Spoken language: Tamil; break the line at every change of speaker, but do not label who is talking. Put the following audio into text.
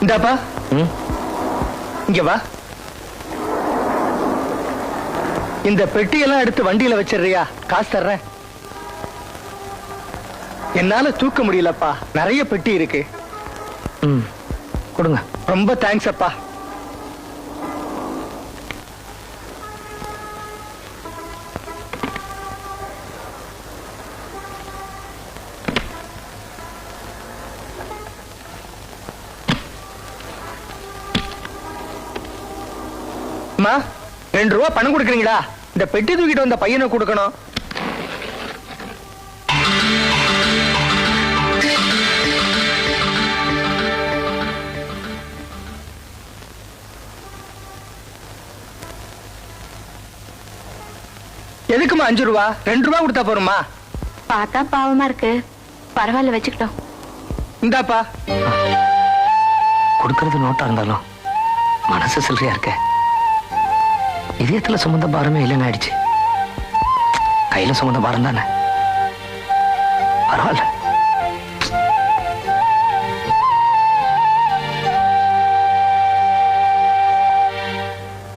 இந்தாப்பா. இங்க வா. இந்த பெட்டியெல்லாம் எடுத்து வண்டியில வச்சிடுறியா? காசு தர்றேன். என்னால தூக்க முடியலப்பா, நிறைய பெட்டி இருக்கு. கொடுங்க. ரொம்ப தேங்க்ஸ் அப்பா. அம்மா, 2 ரூபா பணம் கொடுக்குறீங்களா? இந்த பெட்டி தூக்கிட்டு வந்த பையனை கொடுக்கணும். எதுக்குமா 5 ரூபா? 2 ரூபா கொடுத்தா போருமா?
பார்த்தா பாவமா இருக்கு, பரவாயில்ல வச்சுக்கிட்டோம்.
இந்தாப்பா.
கொடுக்கறது நோட்டா இருந்தாலும் மனசு சில்லறையா இருக்க. இதயத்துல சுமந்த பாரமே இல்லைன்னு ஆயிடுச்சு. கையில சுமந்த பாரம் தானே, பரவாயில்ல.